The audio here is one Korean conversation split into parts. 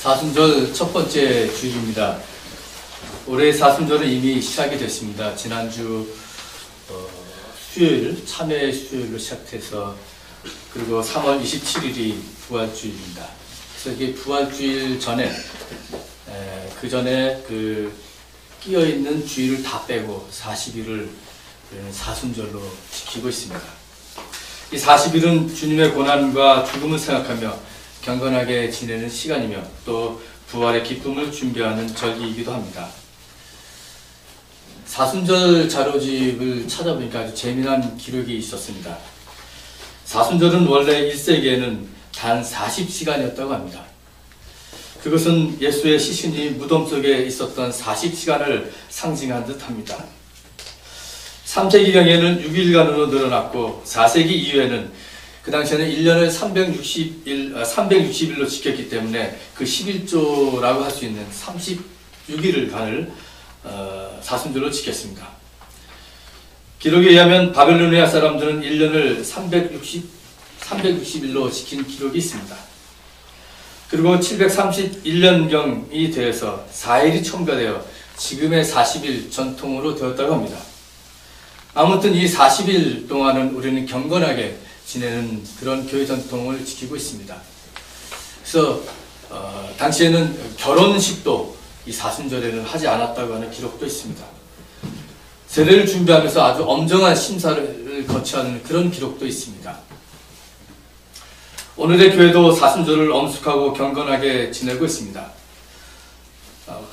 사순절 첫 번째 주일입니다. 올해 사순절은 이미 시작이 됐습니다. 지난주 수요일, 참회 수요일로 시작해서 그리고 3월 27일이 부활주일입니다. 그래서 이게 부활주일 전에 그 전에 끼어있는 주일을 다 빼고 40일을 사순절로 지키고 있습니다. 이 40일은 주님의 고난과 죽음을 생각하며 경건하게 지내는 시간이며 또 부활의 기쁨을 준비하는 절기이기도 합니다. 사순절 자료집을 찾아보니까 아주 재미난 기록이 있었습니다. 사순절은 원래 1세기에는 단 40시간이었다고 합니다. 그것은 예수의 시신이 무덤 속에 있었던 40시간을 상징한 듯합니다. 3세기경에는 6일간으로 늘어났고 4세기 이후에는 그 당시에는 1년을 360일로 지켰기 때문에 그 11조라고 할 수 있는 36일간을 사순절로 지켰습니다. 기록에 의하면 바벨로니아 사람들은 1년을 360일로 지킨 기록이 있습니다. 그리고 731년경이 되어서 4일이 첨가되어 지금의 40일 전통으로 되었다고 합니다. 아무튼 이 40일 동안은 우리는 경건하게 지내는 그런 교회 전통을 지키고 있습니다. 그래서 당시에는 결혼식도 이 사순절에는 하지 않았다고 하는 기록도 있습니다. 세례를 준비하면서 아주 엄정한 심사를 거쳐야 하는 그런 기록도 있습니다. 오늘의 교회도 사순절을 엄숙하고 경건하게 지내고 있습니다.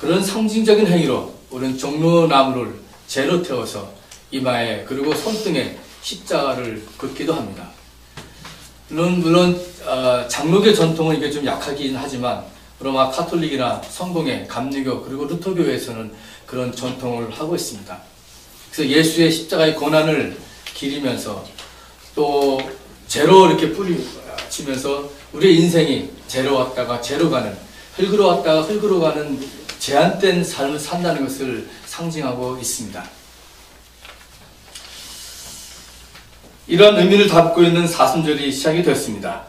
그런 상징적인 행위로 우리는 종로나무를 재로 태워서 이마에 그리고 손등에 십자가를 긋기도 합니다. 물론 장로교 전통은 이게 좀 약하긴 하지만 로마 카톨릭이나 성공회, 감리교 그리고 루터교에서는 그런 전통을 하고 있습니다. 그래서 예수의 십자가의 고난을 기리면서 또 죄로 이렇게 뿌리치면서 우리의 인생이 죄로 왔다가 죄로 가는, 흙으로 왔다가 흙으로 가는 제한된 삶을 산다는 것을 상징하고 있습니다. 이런 의미를 담고 있는 사순절이 시작이 되었습니다.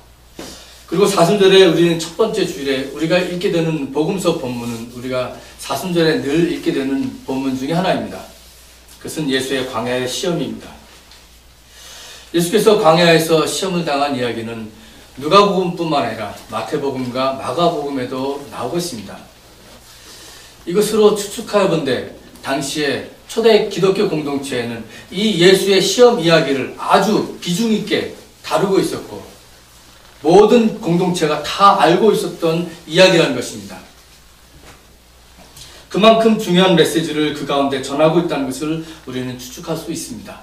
그리고 사순절에 우리는 첫 번째 주일에 우리가 읽게 되는 복음서 본문은 우리가 사순절에 늘 읽게 되는 본문 중에 하나입니다. 그것은 예수의 광야의 시험입니다. 예수께서 광야에서 시험을 당한 이야기는 누가복음뿐만 아니라 마태복음과 마가복음에도 나오고 있습니다. 이것으로 추측하여 본데 당시에 초대 기독교 공동체에는 이 예수의 시험 이야기를 아주 비중 있게 다루고 있었고 모든 공동체가 다 알고 있었던 이야기라는 것입니다. 그만큼 중요한 메시지를 그 가운데 전하고 있다는 것을 우리는 추측할 수 있습니다.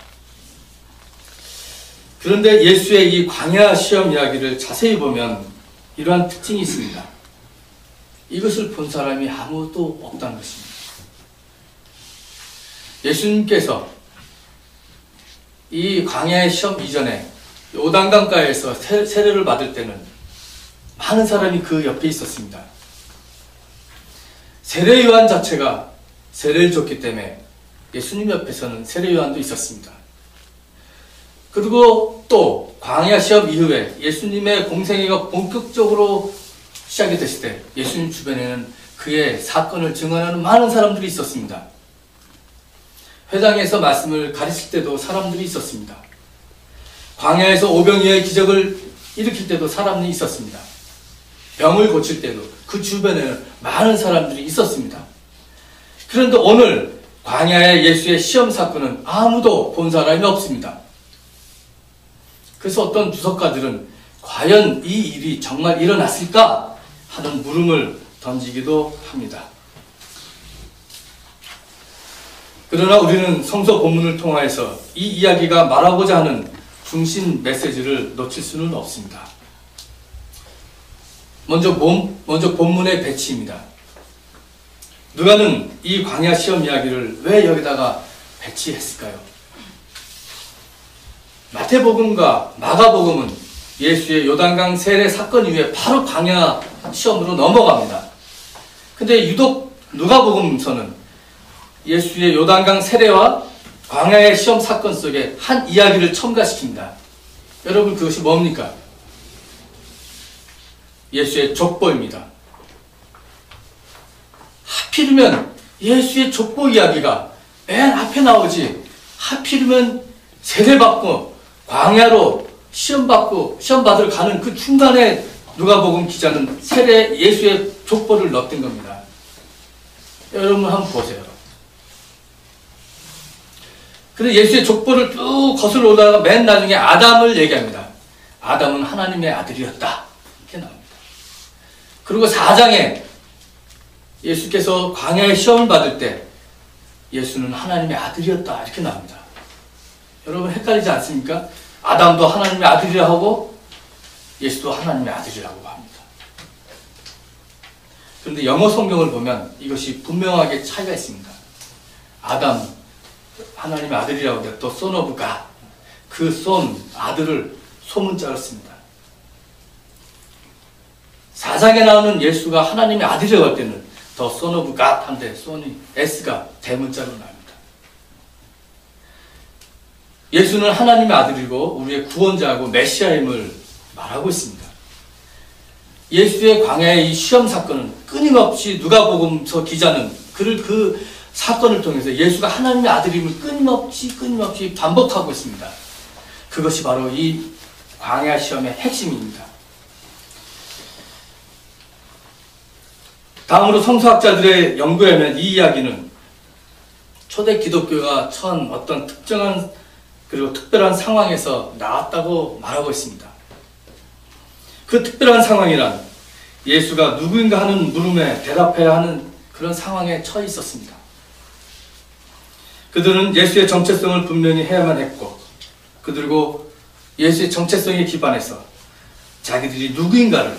그런데 예수의 이 광야 시험 이야기를 자세히 보면 이러한 특징이 있습니다. 이것을 본 사람이 아무도 없다는 것입니다. 예수님께서 이 광야의 시험 이전에 요단강가에서 세례를 받을 때는 많은 사람이 그 옆에 있었습니다. 세례 요한 자체가 세례를 줬기 때문에 예수님 옆에서는 세례 요한도 있었습니다. 그리고 또 광야 시험 이후에 예수님의 공생애가 본격적으로 시작이 됐을 때 예수님 주변에는 그의 사건을 증언하는 많은 사람들이 있었습니다. 회당에서 말씀을 가르칠 때도 사람들이 있었습니다. 광야에서 오병이어의 기적을 일으킬 때도 사람이 있었습니다. 병을 고칠 때도 그 주변에는 많은 사람들이 있었습니다. 그런데 오늘 광야의 예수의 시험 사건은 아무도 본 사람이 없습니다. 그래서 어떤 주석가들은 과연 이 일이 정말 일어났을까 하는 물음을 던지기도 합니다. 그러나 우리는 성서 본문을 통하여서 이 이야기가 말하고자 하는 중심 메시지를 놓칠 수는 없습니다. 먼저 본문의 배치입니다. 누가는 이 광야 시험 이야기를 왜 여기다가 배치했을까요? 마태복음과 마가복음은 예수의 요단강 세례 사건 이후에 바로 광야 시험으로 넘어갑니다. 근데 유독 누가복음서는 예수의 요단강 세례와 광야의 시험 사건 속에 한 이야기를 첨가시킵니다. 여러분 그것이 뭡니까? 예수의 족보입니다. 하필이면 예수의 족보 이야기가 맨 앞에 나오지, 하필이면 세례받고 광야로 시험 받으러 가는 그 중간에 누가복음 기자는 예수의 족보를 넣었던 겁니다. 여러분 한번 보세요. 그래서 예수의 족보를 쭉 거슬러 오다가 맨 나중에 아담을 얘기합니다. 아담은 하나님의 아들이었다. 이렇게 나옵니다. 그리고 4장에 예수께서 광야의 시험을 받을 때 예수는 하나님의 아들이었다. 이렇게 나옵니다. 여러분 헷갈리지 않습니까? 아담도 하나님의 아들이라고 하고 예수도 하나님의 아들이라고 합니다. 그런데 영어 성경을 보면 이것이 분명하게 차이가 있습니다. 아담, 하나님의 아들이라고 하는데 또 son of God, 그 son, 아들을 소문자로 씁니다. 4장에 나오는 예수가 하나님의 아들이라고 할 때는 더 son of God 한데 son이 S가 대문자로 나옵니다. 예수는 하나님의 아들이고 우리의 구원자하고 메시아임을 말하고 있습니다. 예수의 광야의 이 시험 사건은 끊임없이 누가복음서 기자는 그 사건을 통해서 예수가 하나님의 아들임을 끊임없이 반복하고 있습니다. 그것이 바로 이 광야 시험의 핵심입니다. 다음으로 성서학자들의 연구에 의하면 이 이야기는 초대 기독교가 처한 어떤 특정한 그리고 특별한 상황에서 나왔다고 말하고 있습니다. 그 특별한 상황이란 예수가 누구인가 하는 물음에 대답해야 하는 그런 상황에 처해 있었습니다. 그들은 예수의 정체성을 분명히 해야만 했고, 그리고 예수의 정체성에 기반해서 자기들이 누구인가를,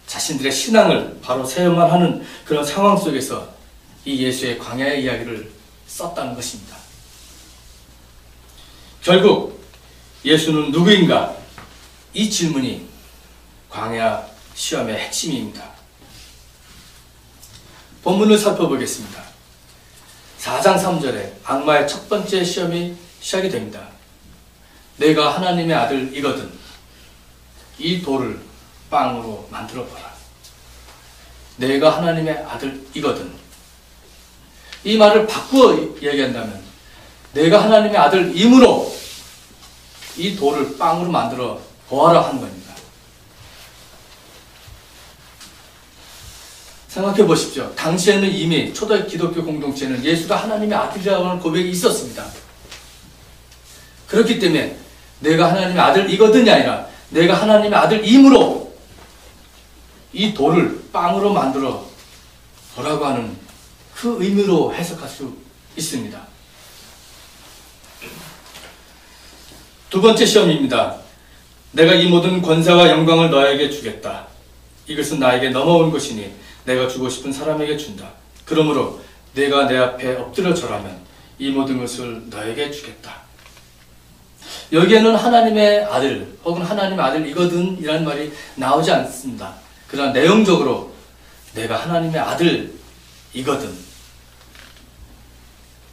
자신들의 신앙을 바로 세워만 하는 그런 상황 속에서 이 예수의 광야의 이야기를 썼다는 것입니다. 결국 예수는 누구인가? 이 질문이 광야 시험의 핵심입니다. 본문을 살펴보겠습니다. 4장 3절에 악마의 첫 번째 시험이 시작이 됩니다. 내가 하나님의 아들이거든 이 돌을 빵으로 만들어 보라. 내가 하나님의 아들이거든. 이 말을 바꾸어 얘기한다면 내가 하나님의 아들이므로 이 돌을 빵으로 만들어 보아라 하는 겁니다. 생각해 보십시오. 당시에는 이미 초대 기독교 공동체는 예수가 하나님의 아들이라고 하는 고백이 있었습니다. 그렇기 때문에 내가 하나님의 아들이거든이 아니라 내가 하나님의 아들이므로 이 돌을 빵으로 만들어 보라고 하는 그 의미로 해석할 수 있습니다. 두 번째 시험입니다. 내가 이 모든 권세와 영광을 너에게 주겠다. 이것은 나에게 넘어온 것이니 내가 주고 싶은 사람에게 준다. 그러므로 내가 내 앞에 엎드려 절하면 이 모든 것을 너에게 주겠다. 여기에는 하나님의 아들 혹은 하나님의 아들이거든 이라는 말이 나오지 않습니다. 그러나 내용적으로 내가 하나님의 아들이거든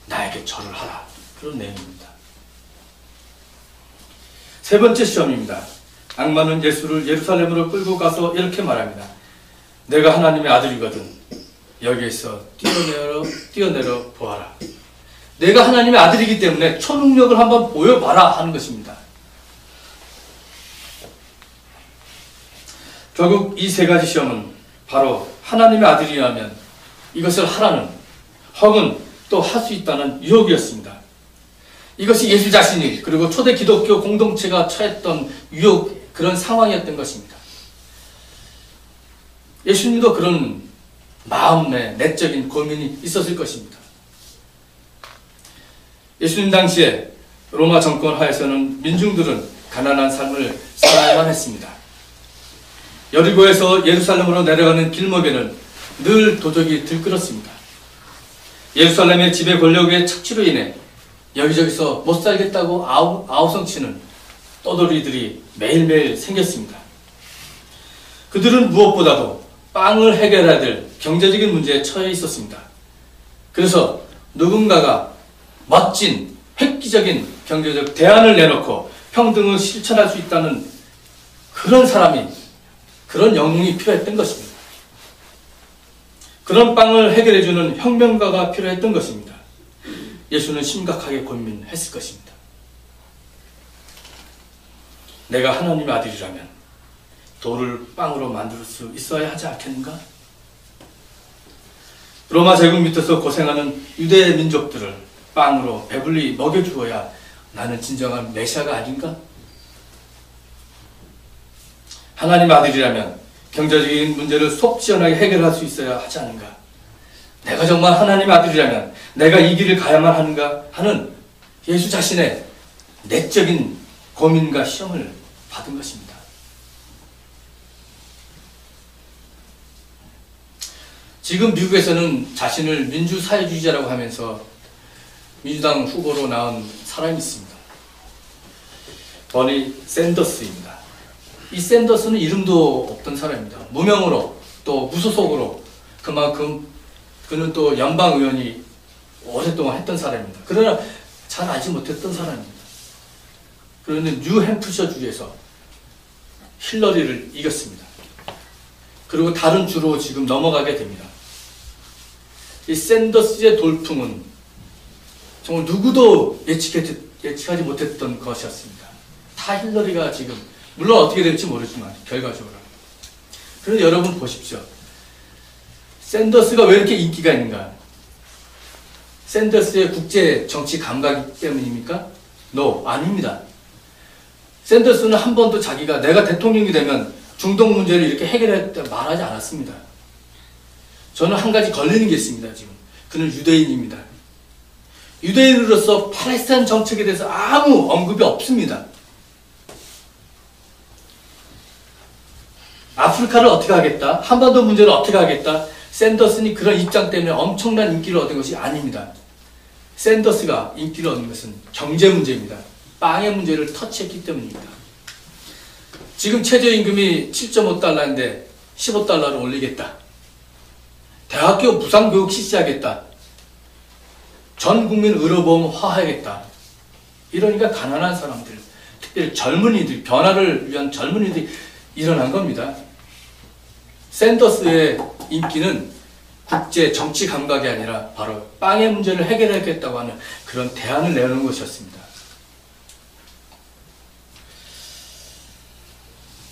나에게 절을 하라. 그런 내용입니다. 세 번째 시험입니다. 악마는 예수를 예루살렘으로 끌고 가서 이렇게 말합니다. 내가 하나님의 아들이거든 여기에서 뛰어내려 보아라. 내가 하나님의 아들이기 때문에 초능력을 한번 보여봐라 하는 것입니다. 결국 이 세 가지 시험은 바로 하나님의 아들이라면 이것을 하라는 혹은 또 할 수 있다는 유혹이었습니다. 이것이 예수 자신이 그리고 초대 기독교 공동체가 처했던 유혹 그런 상황이었던 것입니다. 예수님도 그런 마음의 내적인 고민이 있었을 것입니다. 예수님 당시에 로마 정권 하에서는 민중들은 가난한 삶을 살아야만 했습니다. 여리고에서 예루살렘으로 내려가는 길목에는 늘 도적이 들끓었습니다. 예루살렘의 지배 권력의 착취로 인해 여기저기서 못 살겠다고 아우성치는 떠돌이들이 매일매일 생겼습니다. 그들은 무엇보다도 빵을 해결해야 될 경제적인 문제에 처해 있었습니다. 그래서 누군가가 멋진 획기적인 경제적 대안을 내놓고 평등을 실천할 수 있다는 그런 사람이 그런 영웅이 필요했던 것입니다. 그런 빵을 해결해주는 혁명가가 필요했던 것입니다. 예수는 심각하게 고민했을 것입니다. 내가 하나님의 아들이라면 돌을 빵으로 만들 수 있어야 하지 않겠는가? 로마 제국 밑에서 고생하는 유대 민족들을 빵으로 배불리 먹여주어야 나는 진정한 메시아가 아닌가? 하나님 아들이라면 경제적인 문제를 속 시원하게 해결할 수 있어야 하지 않은가? 내가 정말 하나님 아들이라면 내가 이 길을 가야만 하는가 하는 예수 자신의 내적인 고민과 시험을 받은 것입니다. 지금 미국에서는 자신을 민주사회주의자라고 하면서 민주당 후보로 나온 사람이 있습니다. 버니 샌더스입니다. 이 샌더스는 이름도 없던 사람입니다. 무명으로 또 무소속으로 그만큼 그는 또 연방의원이 오랫동안 했던 사람입니다. 그러나 잘 알지 못했던 사람입니다. 그런데 뉴햄프셔 주에서 힐러리를 이겼습니다. 그리고 다른 주로 지금 넘어가게 됩니다. 이 샌더스의 돌풍은 정말 누구도 예측하지 못했던 것이었습니다. 다 힐러리가 지금 물론 어떻게 될지 모르지만 결과적으로. 그런데 여러분 보십시오. 샌더스가 왜 이렇게 인기가 있는가? 샌더스의 국제 정치 감각 때문입니까? No, 아닙니다. 샌더스는 한 번도 자기가 내가 대통령이 되면 중동 문제를 이렇게 해결했다 말하지 않았습니다. 저는 한 가지 걸리는 게 있습니다. 지금 그는 유대인입니다. 유대인으로서 팔레스타인 정책에 대해서 아무 언급이 없습니다. 아프리카를 어떻게 하겠다? 한반도 문제를 어떻게 하겠다? 샌더스는 그런 입장 때문에 엄청난 인기를 얻은 것이 아닙니다. 샌더스가 인기를 얻은 것은 경제 문제입니다. 빵의 문제를 터치했기 때문입니다. 지금 최저임금이 7.5달러인데 15달러를 올리겠다. 대학교 무상교육 실시하겠다. 전 국민 의료보험화하겠다. 이러니까 가난한 사람들, 특별히 젊은이들, 변화를 위한 젊은이들이 일어난 겁니다. 샌더스의 인기는 국제 정치 감각이 아니라 바로 빵의 문제를 해결하겠다고 하는 그런 대안을 내놓은 것이었습니다.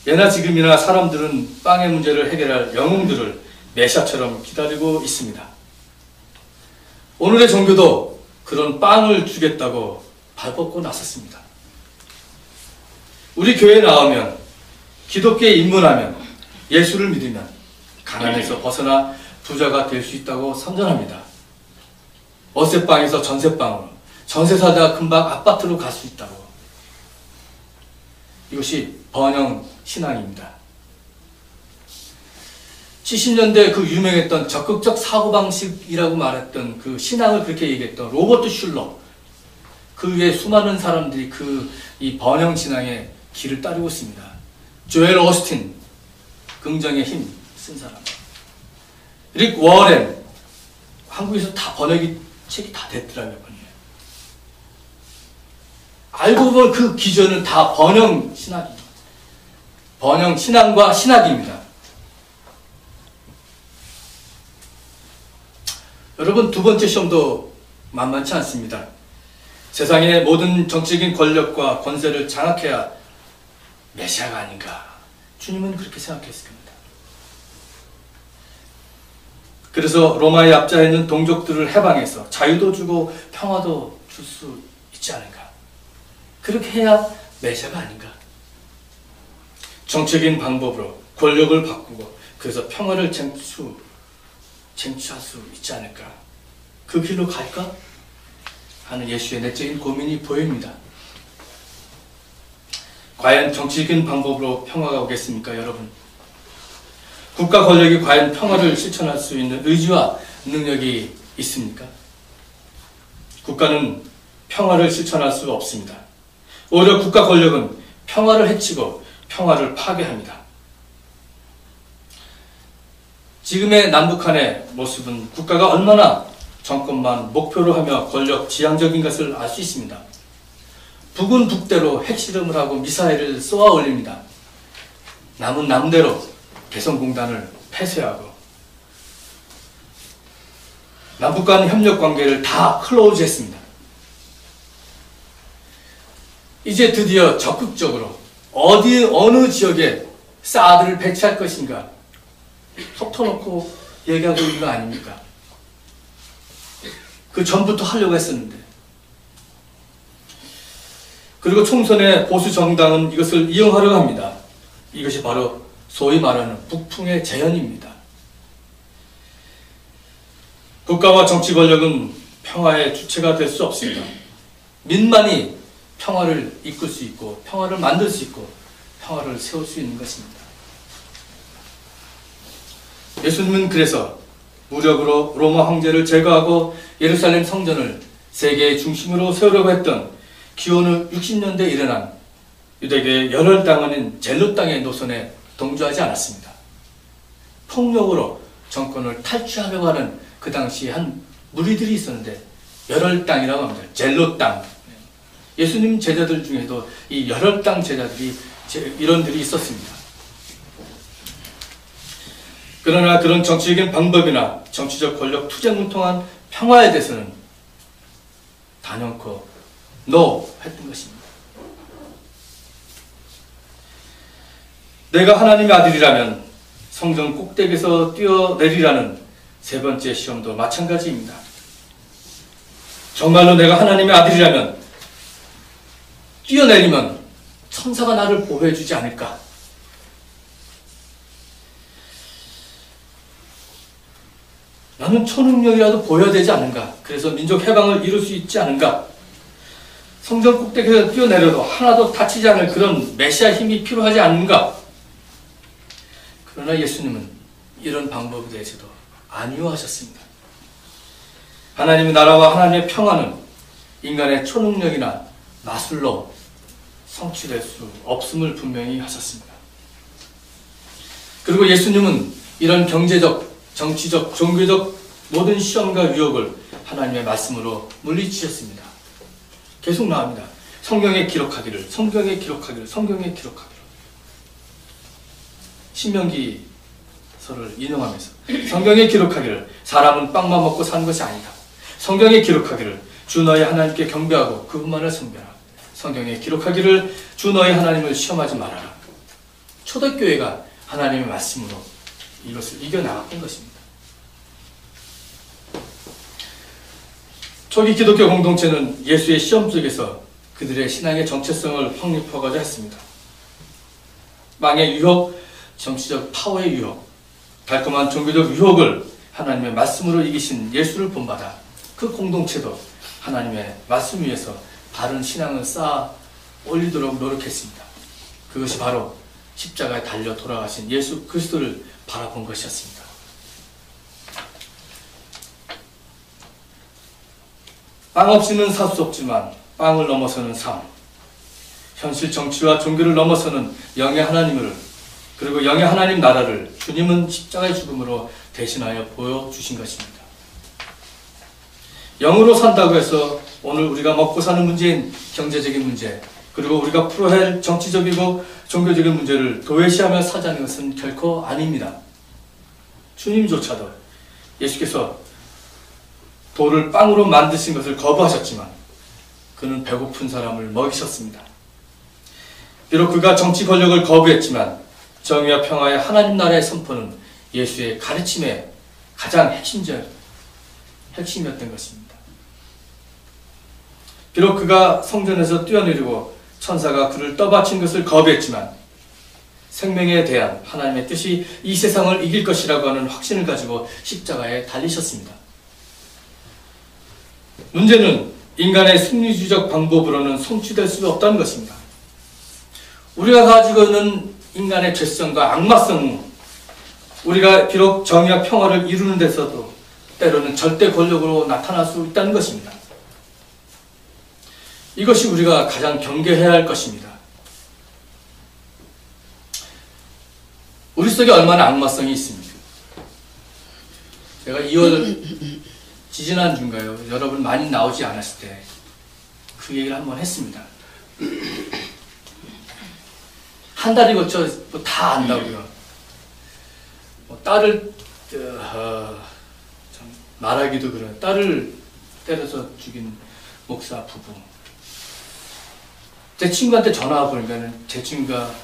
예나 지금이나 사람들은 빵의 문제를 해결할 영웅들을 메시아처럼 기다리고 있습니다. 오늘의 종교도 그런 빵을 주겠다고 발벗고 나섰습니다. 우리 교회에 나오면, 기독교에 입문하면, 예수를 믿으면 가난에서 벗어나 부자가 될 수 있다고 선전합니다. 어세빵에서 전세빵으로, 전세 살다가 금방 아파트로 갈 수 있다고. 이것이 번영 신앙입니다. 70년대 그 유명했던 적극적 사고방식이라고 말했던 그 신앙을 그렇게 얘기했던 로버트 슐러, 그 외에 수많은 사람들이 이 번영 신앙의 길을 따르고 있습니다. 조엘 오스틴, 긍정의 힘 쓴 사람. 릭 워렌, 한국에서 다 책이 다 됐더라고요. 알고 보면 그 기전은 다 번영 신학입니다. 번영 신앙과 신학입니다. 여러분, 두 번째 시험도 만만치 않습니다. 세상의 모든 정치적인 권력과 권세를 장악해야 메시아가 아닌가. 주님은 그렇게 생각했을 겁니다. 그래서 로마의 압자에 있는 동족들을 해방해서 자유도 주고 평화도 줄 수 있지 않은가. 그렇게 해야 메시아가 아닌가. 정치적인 방법으로 권력을 바꾸고 그래서 평화를 쟁취할 수 있지 않을까. 그 길로 갈까? 하는 예수의 내적인 고민이 보입니다. 과연 정치적인 방법으로 평화가 오겠습니까, 여러분? 국가 권력이 과연 평화를 실천할 수 있는 의지와 능력이 있습니까? 국가는 평화를 실천할 수 없습니다. 오히려 국가 권력은 평화를 해치고 평화를 파괴합니다. 지금의 남북한의 모습은 국가가 얼마나 정권만 목표로 하며 권력 지향적인 것을 알 수 있습니다. 북은 북대로 핵실험을 하고 미사일을 쏘아 올립니다. 남은 남대로 개성공단을 폐쇄하고 남북 간 협력 관계를 다 클로즈했습니다. 이제 드디어 적극적으로 어느 지역에 사드를 배치할 것인가 속 터놓고 얘기하고 있는 거 아닙니까? 그 전부터 하려고 했었는데. 그리고 총선에 보수 정당은 이것을 이용하려고 합니다. 이것이 바로 소위 말하는 북풍의 재현입니다. 국가와 정치 권력은 평화의 주체가 될 수 없습니다. 민만이 평화를 이끌 수 있고 평화를 만들 수 있고 평화를 세울 수 있는 것입니다. 예수님은 그래서 무력으로 로마 황제를 제거하고 예루살렘 성전을 세계의 중심으로 세우려고 했던 기원후 60년대에 일어난 유대교의 열혈당 아닌 젤롯 당의 노선에 동조하지 않았습니다. 폭력으로 정권을 탈취하려고 하는 그 당시 한 무리들이 있었는데 열혈당이라고 합니다. 젤롯 당. 예수님 제자들 중에도 이 열혈당 제자들이 이런들이 있었습니다. 그러나 그런 정치적인 방법이나 정치적 권력 투쟁을 통한 평화에 대해서는 단연코 NO 했던 것입니다. 내가 하나님의 아들이라면 성전 꼭대기에서 뛰어내리라는 세 번째 시험도 마찬가지입니다. 정말로 내가 하나님의 아들이라면 뛰어내리면 천사가 나를 보호해주지 않을까? 나는 초능력이라도 보여야 되지 않은가? 그래서 민족 해방을 이룰 수 있지 않은가? 성전 꼭대기에서 뛰어내려도 하나도 다치지 않을 그런 메시아 힘이 필요하지 않은가? 그러나 예수님은 이런 방법에 대해서도 안위화하셨습니다. 하나님의 나라와 하나님의 평화는 인간의 초능력이나 마술로 성취될 수 없음을 분명히 하셨습니다. 그리고 예수님은 이런 경제적, 정치적, 종교적 모든 시험과 유혹을 하나님의 말씀으로 물리치셨습니다. 계속 나옵니다. 성경에 기록하기를, 성경에 기록하기를, 성경에 기록하기를. 신명기서를 인용하면서 성경에 기록하기를 사람은 빵만 먹고 사는 것이 아니다. 성경에 기록하기를 주 너의 하나님께 경배하고 그분만을 섬겨라. 성경에 기록하기를 주 너의 하나님을 시험하지 말아라. 초대교회가 하나님의 말씀으로 이것을 이겨나갔던 것입니다. 초기 기독교 공동체는 예수의 시험 속에서 그들의 신앙의 정체성을 확립하고자 했습니다. 망의 유혹, 정치적 파워의 유혹, 달콤한 종교적 유혹을 하나님의 말씀으로 이기신 예수를 본받아 그 공동체도 하나님의 말씀 위에서 바른 신앙을 쌓아 올리도록 노력했습니다. 그것이 바로 십자가에 달려 돌아가신 예수 그리스도를 바라본 것이었습니다. 빵 없이는 살 수 없지만 빵을 넘어서는 삶, 현실 정치와 종교를 넘어서는 영의 하나님을, 그리고 영의 하나님 나라를 주님은 십자가의 죽음으로 대신하여 보여주신 것입니다. 영으로 산다고 해서 오늘 우리가 먹고 사는 문제인 경제적인 문제, 그리고 우리가 풀어야 할 정치적이고 종교적인 문제를 도외시하며 사자는 것은 결코 아닙니다. 주님조차도 예수께서 돌을 빵으로 만드신 것을 거부하셨지만 그는 배고픈 사람을 먹이셨습니다. 비록 그가 정치 권력을 거부했지만 정의와 평화의 하나님 나라의 선포는 예수의 가르침의 가장 핵심이었던 것입니다. 비록 그가 성전에서 뛰어내리고 천사가 그를 떠받친 것을 거부했지만 생명에 대한 하나님의 뜻이 이 세상을 이길 것이라고 하는 확신을 가지고 십자가에 달리셨습니다. 문제는 인간의 승리주의적 방법으로는 성취될 수 없다는 것입니다. 우리가 가지고 있는 인간의 죄성과 악마성, 우리가 비록 정의와 평화를 이루는 데서도 때로는 절대 권력으로 나타날 수 있다는 것입니다. 이것이 우리가 가장 경계해야 할 것입니다. 우리 속에 얼마나 악마성이 있습니까? 제가 2월 지지난주인가요? 여러분 많이 나오지 않았을 때 그 얘기를 한번 했습니다. 한 달이 거쳐 다 안다고요. 딸을 참 말하기도 그런 딸을 때려서 죽인 목사 부부. 제 친구한테 전화가 보니까는 제 친구가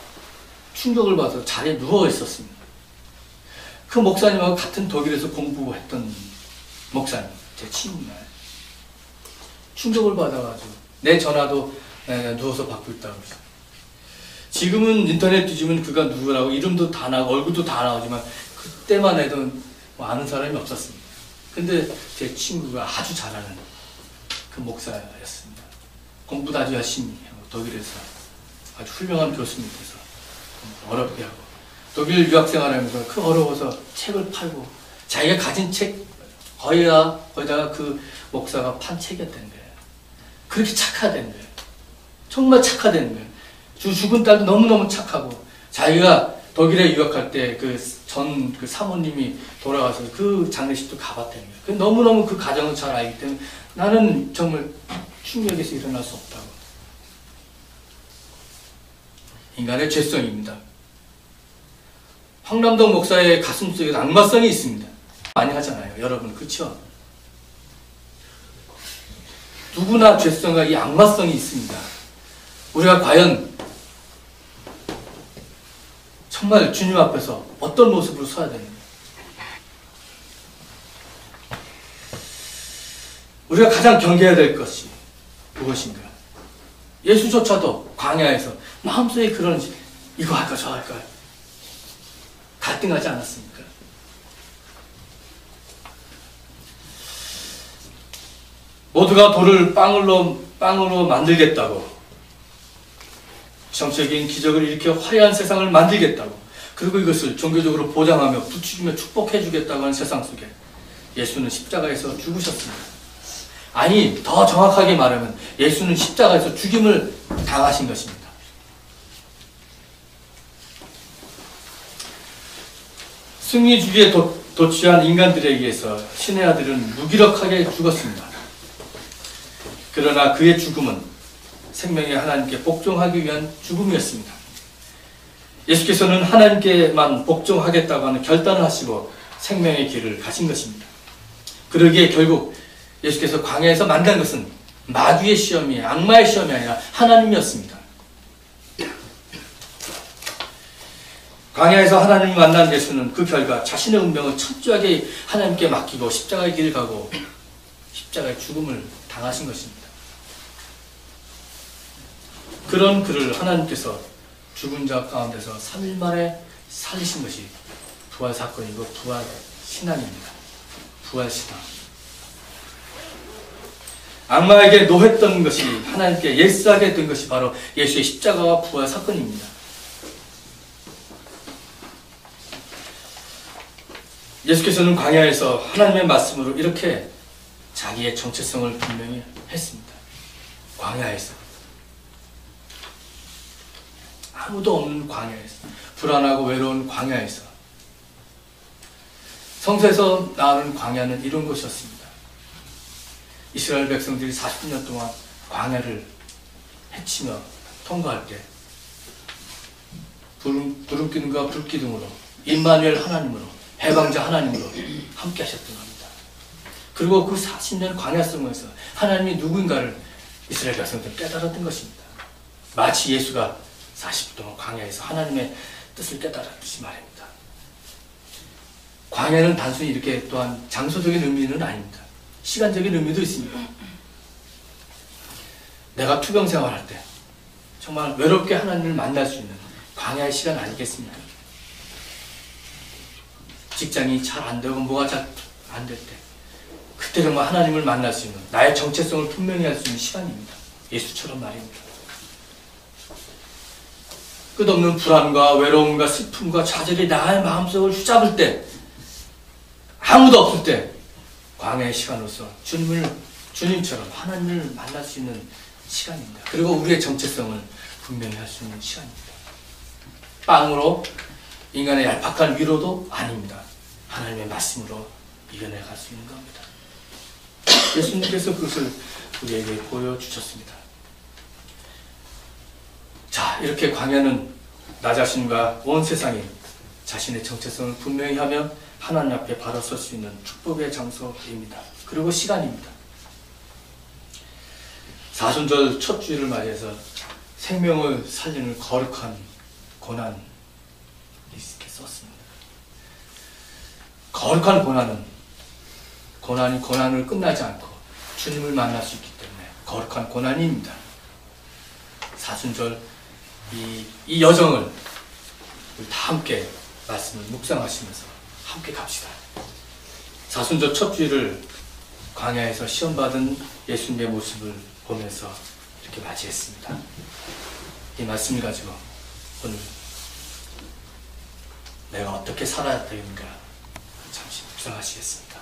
충격을 받아서 자리에 누워 있었습니다. 그 목사님하고 같은 독일에서 공부했던 목사님, 제 친구가 충격을 받아가지고 내 전화도 누워서 받고 있다고 그랬어요. 지금은 인터넷 뒤지면 그가 누구라고 이름도 다 나오고 얼굴도 다 나오지만 그때만 해도 뭐 아는 사람이 없었습니다. 근데 제 친구가 아주 잘하는 그 목사였습니다. 공부도 아주 열심히 하고 독일에서 아주 훌륭한 교수님 돼서 어렵게 하고 독일 유학 생활하면서 그 어려워서 책을 팔고 자기가 가진 책 거의다가 그 목사가 판 책이었다는 거예요. 그렇게 착하다는 거예요. 정말 착하다는 거예요. 죽은 딸도 너무너무 착하고 자기가 독일에 유학할 때 그 사모님이 돌아가서 그 장례식도 가봤다는 거예요. 너무너무 그 가정을 잘 알기 때문에 나는 정말 충격에서 일어날 수 없다고. 인간의 죄성입니다. 황남동 목사의 가슴속에 악마성이 있습니다. 많이 하잖아요. 여러분, 그렇죠? 누구나 죄성과 이 악마성이 있습니다. 우리가 과연 정말 주님 앞에서 어떤 모습으로 서야 되는가? 우리가 가장 경계해야 될 것이 무엇인가? 예수조차도 광야에서 마음속에 그런 이거 할까 저 할까 갈등하지 않았습니까? 모두가 돌을 빵으로 만들겠다고 정적인 기적을 일으켜 화려한 세상을 만들겠다고 그리고 이것을 종교적으로 보장하며 부추기며 축복해주겠다고 하는 세상 속에 예수는 십자가에서 죽으셨습니다. 아니 더 정확하게 말하면 예수는 십자가에서 죽임을 당하신 것입니다. 승리주의에 도취한 인간들에 의해서 신의 아들은 무기력하게 죽었습니다. 그러나 그의 죽음은 생명의 하나님께 복종하기 위한 죽음이었습니다. 예수께서는 하나님께만 복종하겠다고 하는 결단을 하시고 생명의 길을 가신 것입니다. 그러기에 결국 예수께서 광야에서 만난 것은 마귀의 시험이 악마의 시험이 아니라 하나님이었습니다. 광야에서 하나님을 만난 예수는 그 결과 자신의 운명을 철저하게 하나님께 맡기고 십자가의 길을 가고 십자가의 죽음을 당하신 것입니다. 그런 그를 하나님께서 죽은 자 가운데서 3일 만에 살리신 것이 부활 사건이고 부활 신앙입니다. 부활 신앙. 악마에게 노했던 것이 하나님께 예스하게 된 것이 바로 예수의 십자가와 부활 사건입니다. 예수께서는 광야에서 하나님의 말씀으로 이렇게 자기의 정체성을 분명히 했습니다. 광야에서. 아무도 없는 광야에서, 불안하고 외로운 광야에서, 성소에서 나오는 광야는 이런 곳이었습니다. 이스라엘 백성들이 40년 동안 광야를 헤치며 통과할 때 구름기둥과 불기둥으로 임마누엘 하나님으로 해방자 하나님으로 함께 하셨던 겁니다. 그리고 그 40년 광야 속에서 하나님이 누구인가를 이스라엘 백성들은 깨달았던 것입니다. 마치 예수가 40년 동안 광야에서 하나님의 뜻을 깨달았듯이 말입니다. 광야는 단순히 이렇게 또한 장소적인 의미는 아닙니다. 시간적인 의미도 있습니다. 내가 투병 생활할 때 정말 외롭게 하나님을 만날 수 있는 광야의 시간 아니겠습니까? 직장이 잘 안 되고 뭐가 잘 안 될 때 그때 정말 하나님을 만날 수 있는 나의 정체성을 분명히 할 수 있는 시간입니다. 예수처럼 말입니다. 끝없는 불안과 외로움과 슬픔과 좌절이 나의 마음속을 휘잡을 때 아무도 없을 때 광야의 시간으로서 주님처럼 하나님을 만날 수 있는 시간입니다. 그리고 우리의 정체성을 분명히 할 수 있는 시간입니다. 빵으로 인간의 얄팍한 위로도 아닙니다. 하나님의 말씀으로 이겨내 갈 수 있는 겁니다. 예수님께서 그것을 우리에게 보여주셨습니다. 자, 이렇게 광야는 나 자신과 온 세상이 자신의 정체성을 분명히 하며 하나님 앞에 바로 설 수 있는 축복의 장소입니다. 그리고 시간입니다. 사순절 첫 주일을 맞이해서 생명을 살리는 거룩한 고난 이렇게 썼습니다. 거룩한 고난이 고난을 끝나지 않고 주님을 만날 수 있기 때문에 거룩한 고난입니다. 사순절 이 여정을 우리 다 함께 말씀을 묵상하시면서 함께 갑시다. 사순절 첫 주일을 광야에서 시험받은 예수님의 모습을 보면서 이렇게 맞이했습니다. 이 말씀을 가지고 오늘 내가 어떻게 살아야 되는가 잠시 묵상하시겠습니다.